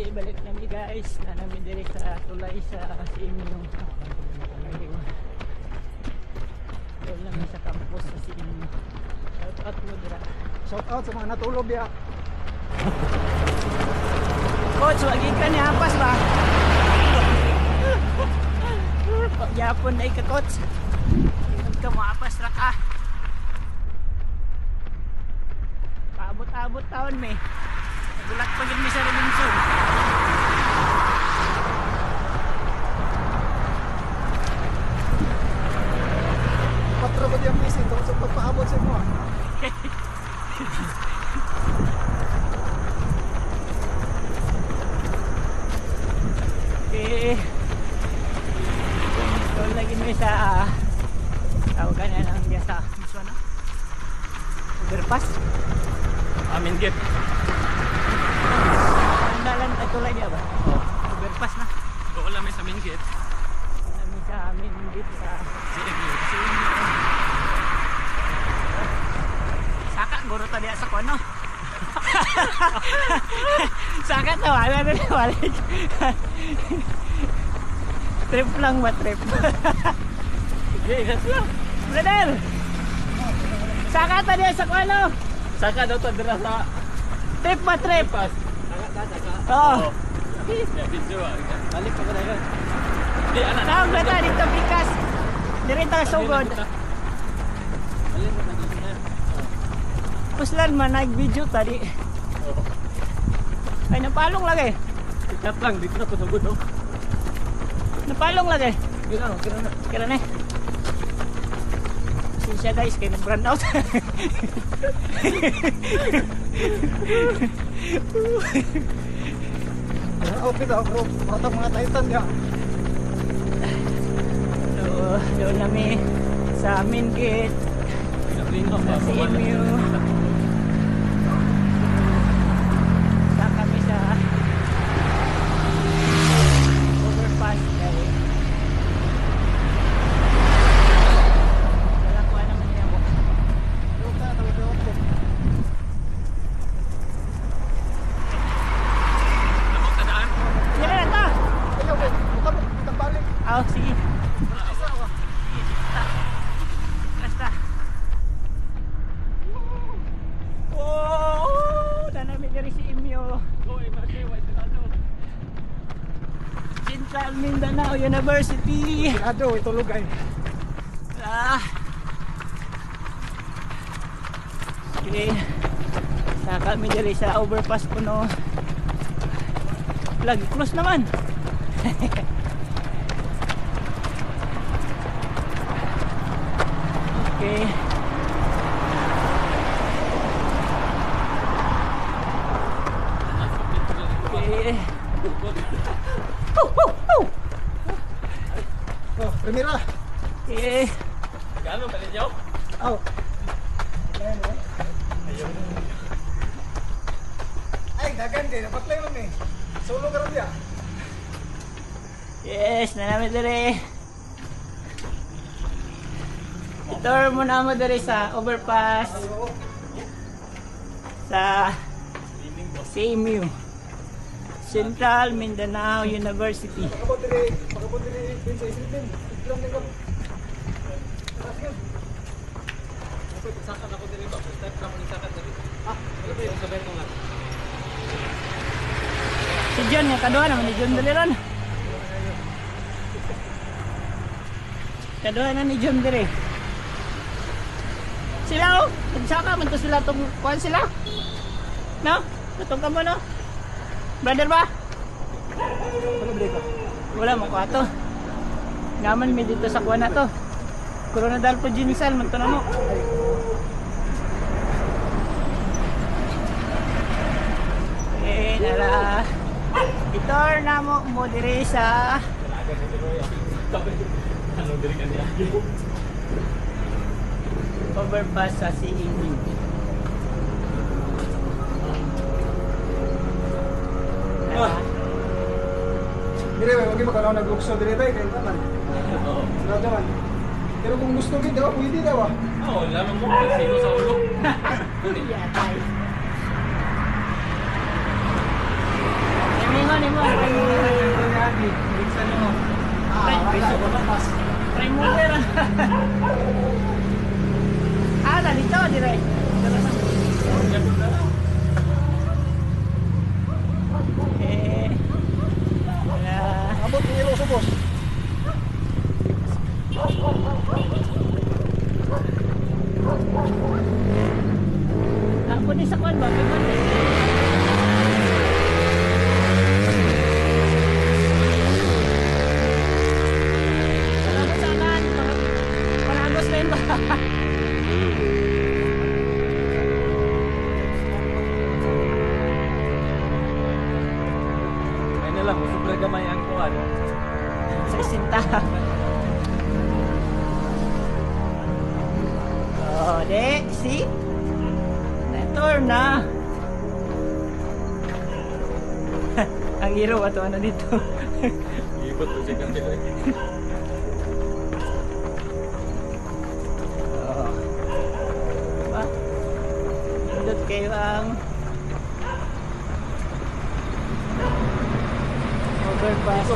balik namin guys na namin dire sa tulay sa CMU. Doon namin sa campus sa CMU. Shout out mo dira. Shout out sa mga natulog ya. Coach, wagi ka ni Apas ba? Pagyapon na ka coach. Huwag ka maapas ra ka. Paabot-abot taon may. Nagulat pa yun may sa Robinson. Patro ba diyang missing doon sa pagpaabot sa mo? Okay. Doon lagi may sa tawagan na lang diya sa Misona. Overpass. Amin git. Andalan ay tulay dia ba? Oh. Overpass na. Doon lang may sa main gate. Namin sa amin dito sa CMU. Saka guro ta diya sa kono. Saka to wala na balik. Trip lang ba trip? Okay, gas lang. Brother. Saka ta diya sa kono. Saka daw to dira sa Trip ba trip? pas. Saka. Oo. Ya video ah. Balik pa kada yan. Di anak. Tawag na ta dito pikas. Diri ta sugod. Alin mo dito na. Puslan man nag-video tadi. Oh. Ay napalong lagi. Ikat lang dito na pasugod no. Napalong lagi. Kira na. Kira na. Siya guys kay nag-brand out. Okay daw bro. Mga Titan ya. So, doon namin sa main gate sa CMU. Sa kami sa overpass dahil wala ko naman niya mo. Lamok na daan. Sige na ta! Ayaw bro. Kita balik. Oh, sige. Basta. Oh, nanamit dari si Imyo. Oy, masi wa ito. Central Mindanao University. Ado itulog ay. Ah. Okay. Sa kami dari sa overpass po no. Lagi close naman. Okay. Okay. Oh, primera. Okay. Gano pa ninyo? Aw. Ay, dagan kay dapat lang man eh. Solo ka ron dia. Yes, nanami dire. Itour mo na mo dire sa overpass sa CMU, Central Mindanao University. Pagabot diri din sa isipin. Iglang din ka. Sakan ako diri ba? Step na ko ni sakan diri. Ito yung sabihin ko nga. Si John, yung kaduha naman ni John Daliron. Kaduha na ni John dire. Sila oh, nagsaka man to sila tong kuan sila. No? Tutong ka mo no? Brother ba? Ano break ka? Wala mo ko ato. Naman mi dito sa kuan na to. Coronadal po ginisal man to na mo. Eh, nara. Itor na mo dire sa Ano diri kanya? overpass sa CMU. Dire, wag mo kana naglukso dire tay kay tanan. Oo. Nada man. Pero kung gusto gid daw pwede daw ah. Oo, lamang mo sino sa ulo. Mingon ni mo, try mover. Bigsan nyo. Piso ko na. Try mover. Dito, dire. Abot ni Iloso, boss. Ako ni sa kwan ba? Palagos na yun ba? Ay na lang, super gamay ang kuwan. Sa isinta. Oh, de, see? Na-turn na. Ang hero ato ano dito. Ibot to siya kami. Oh. Diba? Pindot kayo ang overpass.